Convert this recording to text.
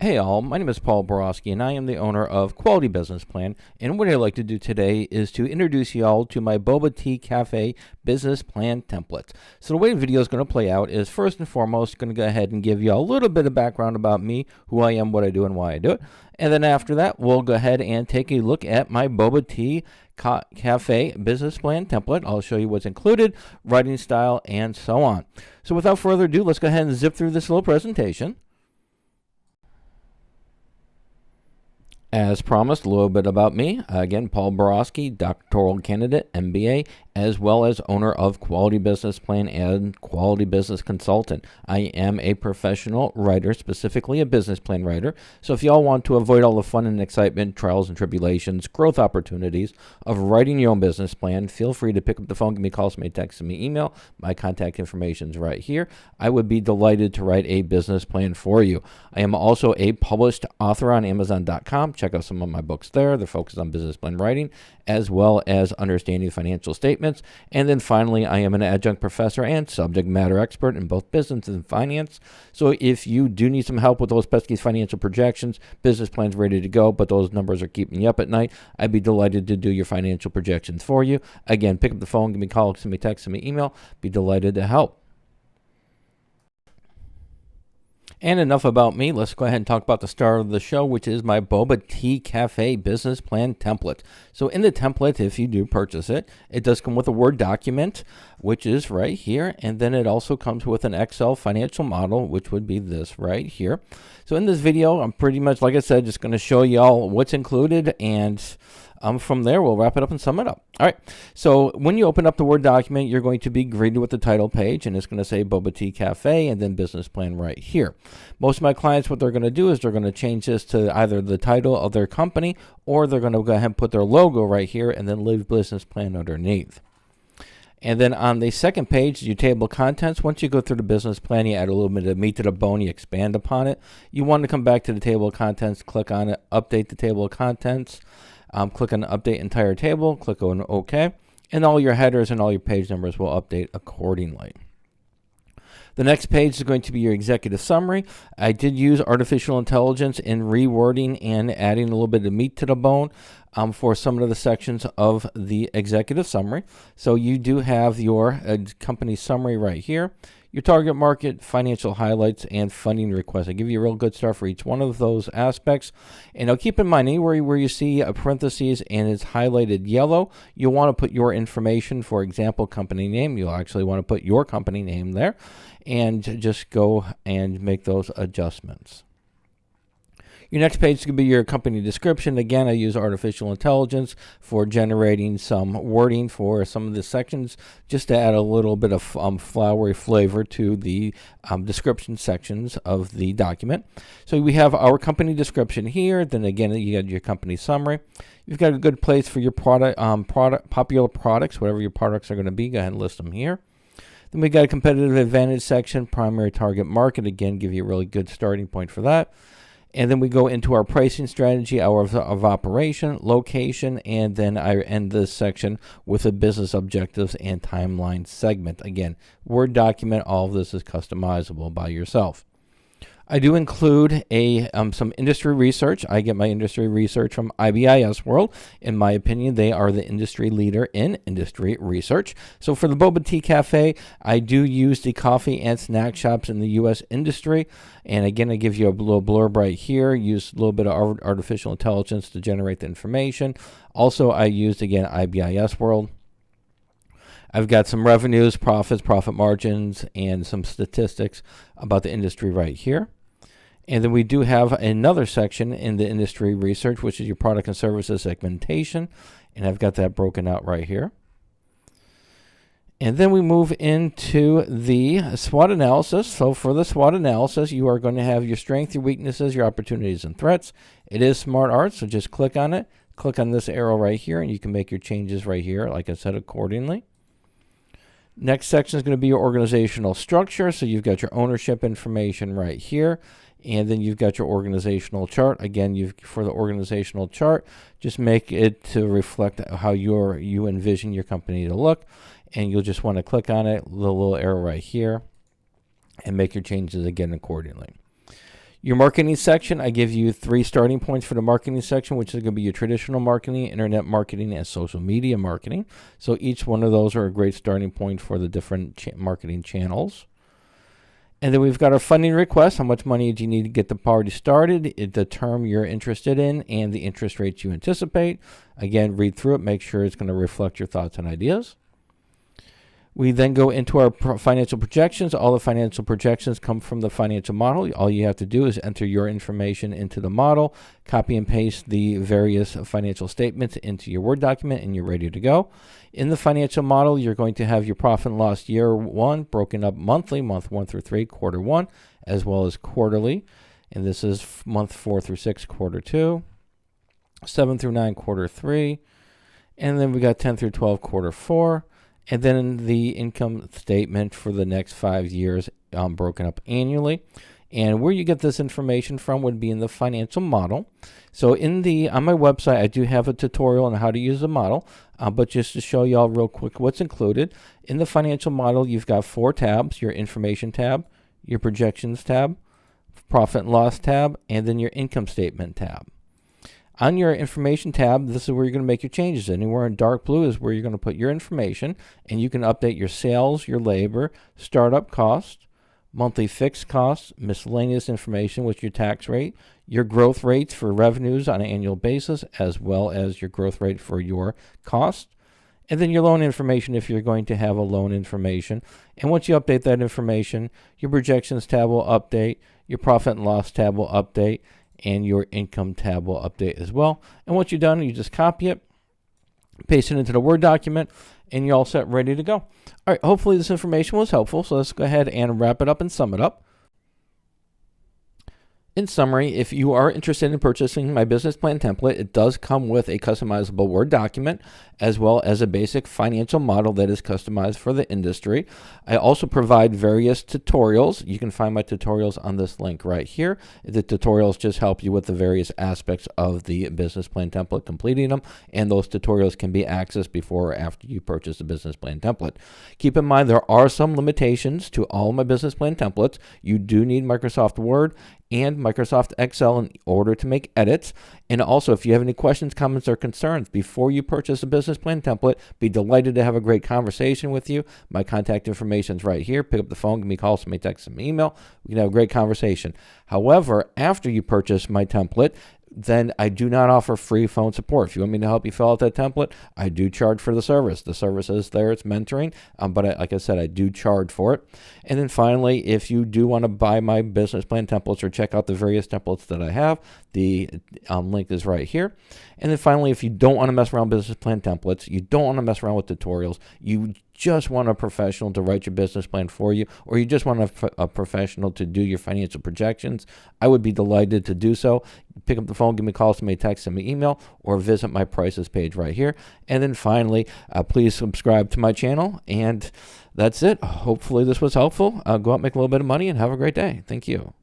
Hey all, my name is Paul Borosky and I am the owner of Quality Business Plan, and what I'd like to do today is to introduce you all to my Boba Tea Cafe business plan template. So the way the video is going to play out is first and foremost going to go ahead and give you a little bit of background about me, who I am, what I do, and why I do it. And then after that, we'll go ahead and take a look at my Boba Tea Cafe business plan template. I'll show you what's included, writing style, and so on. So without further ado, let's go ahead and zip through this little presentation. As promised, a little bit about me. Again, Paul Borosky, doctoral candidate, MBA, as well as owner of Quality Business Plan and Quality Business Consultant. I am a professional writer, specifically a business plan writer. So if y'all want to avoid all the fun and excitement, trials and tribulations, growth opportunities of writing your own business plan, feel free to pick up the phone, give me a call, send me a text, send me email. My contact information is right here. I would be delighted to write a business plan for you. I am also a published author on Amazon.com. Check out some of my books there. They're focused on business plan writing, as well as understanding financial statements. And then finally, I am an adjunct professor and subject matter expert in both business and finance. So if you do need some help with those pesky financial projections, business plans ready to go, but those numbers are keeping you up at night, I'd be delighted to do your financial projections for you. Again, pick up the phone, give me a call, send me a text, send me an email. Be delighted to help. And enough about me. Let's go ahead and talk about the star of the show, which is my Boba Tea Cafe business plan template. So in the template, if you do purchase it, it does come with a Word document, which is right here. And then it also comes with an Excel financial model, which would be this right here. So in this video, I'm pretty much, like I said, just going to show you all what's included, and from there, we'll wrap it up and sum it up. All right. So when you open up the Word document, you're going to be greeted with the title page, and it's going to say Boba Tea Cafe and then business plan right here. Most of my clients, what they're going to do is they're going to change this to either the title of their company, or they're going to go ahead and put their logo right here and then leave business plan underneath. And then on the second page, your table of contents. Once you go through the business plan, you add a little bit of meat to the bone, you expand upon it. You want to come back to the table of contents, click on it, update the table of contents. Click on Update Entire Table, click on OK, and all your headers and all your page numbers will update accordingly. The next page is going to be your executive summary. I did use artificial intelligence in rewording and adding a little bit of meat to the bone for some of the sections of the executive summary. So you do have your company summary right here, your target market, financial highlights, and funding requests. I give you a real good start for each one of those aspects. And now keep in mind, anywhere where you see a parentheses and it's highlighted yellow, you'll want to put your information, for example, company name. You'll actually want to put your company name there and just go and make those adjustments. Your next page is going to be your company description. Again, I use artificial intelligence for generating some wording for some of the sections, just to add a little bit of flowery flavor to the description sections of the document. So we have our company description here. Then again, you got your company summary. You've got a good place for your popular products, whatever your products are going to be. Go ahead and list them here. Then we got a competitive advantage section, primary target market. Again, give you a really good starting point for that. And then we go into our pricing strategy, hours of operation, location, and then I end this section with the business objectives and timeline segment. Again, Word document, all of this is customizable by yourself. I do include some industry research. I get my industry research from IBIS World. In my opinion, they are the industry leader in industry research. So for the Boba Tea Cafe, I do use the coffee and snack shops in the U.S. industry. And again, I give you a little blurb right here. Use a little bit of artificial intelligence to generate the information. Also, I used, again, IBIS World. I've got some revenues, profits, profit margins, and some statistics about the industry right here. And then we do have another section in the industry research, which is your product and services segmentation. And I've got that broken out right here. And then we move into the SWOT analysis. So for the SWOT analysis, you are going to have your strengths, your weaknesses, your opportunities, and threats. It is smart art, so just click on it. Click on this arrow right here, and you can make your changes right here, like I said, accordingly. Next section is going to be your organizational structure. So you've got your ownership information right here. And then you've got your organizational chart. Again, for the organizational chart, just make it to reflect how you envision your company to look. And you'll just want to click on it, the little arrow right here, and make your changes again accordingly. Your marketing section, I give you 3 starting points for the marketing section, which is going to be your traditional marketing, internet marketing, and social media marketing. So each one of those are a great starting point for the different marketing channels. And then we've got our funding request. How much money do you need to get the party started? The term you're interested in and the interest rates you anticipate. Again, read through it. Make sure it's going to reflect your thoughts and ideas. We then go into our financial projections. All the financial projections come from the financial model. All you have to do is enter your information into the model, copy and paste the various financial statements into your Word document, and you're ready to go. In the financial model, you're going to have your profit and loss year 1 broken up monthly, month 1 through 3, quarter 1, as well as quarterly. And this is month 4 through 6, quarter 2, 7 through 9, quarter 3, and then we got 10 through 12, quarter 4. And then the income statement for the next 5 years broken up annually. And where you get this information from would be in the financial model. So on my website, I do have a tutorial on how to use the model. But just to show you all real quick what's included. In the financial model, you've got 4 tabs: your information tab, your projections tab, profit and loss tab, and then your income statement tab. On your information tab, this is where you're going to make your changes. Anywhere in dark blue is where you're going to put your information, and you can update your sales, your labor, startup costs, monthly fixed costs, miscellaneous information with your tax rate, your growth rates for revenues on an annual basis, as well as your growth rate for your cost, and then your loan information if you're going to have a loan information. And once you update that information, your projections tab will update, your profit and loss tab will update, and your income tab will update as well. And once you're done, you just copy it, paste it into the Word document, and you're all set, ready to go. All right, hopefully this information was helpful. So let's go ahead and wrap it up and sum it up. In summary, if you are interested in purchasing my business plan template, it does come with a customizable Word document as well as a basic financial model that is customized for the industry. I also provide various tutorials. You can find my tutorials on this link right here. The tutorials just help you with the various aspects of the business plan template, completing them, and those tutorials can be accessed before or after you purchase the business plan template. Keep in mind there are some limitations to all my business plan templates. You do need Microsoft Word and Microsoft Excel in order to make edits. And also, if you have any questions, comments, or concerns before you purchase a business plan template, be delighted to have a great conversation with you. My contact information is right here. Pick up the phone, give me a call, send me a text, send me an email. We can have a great conversation. However, after you purchase my template, then I do not offer free phone support. If you want me to help you fill out that template, I do charge for the service. The service is there, it's mentoring, but like I said, I do charge for it. And then finally, if you do want to buy my business plan templates or check out the various templates that I have, the link is right here. And then finally, if you don't want to mess around with business plan templates, you don't want to mess around with tutorials, you just want a professional to write your business plan for you, or you just want a professional to do your financial projections, I would be delighted to do so. Pick up the phone, give me a call, send me a text, send me an email, or visit my prices page right here. And then finally, please subscribe to my channel. And that's it. Hopefully this was helpful. Go out, make a little bit of money, and have a great day. Thank you.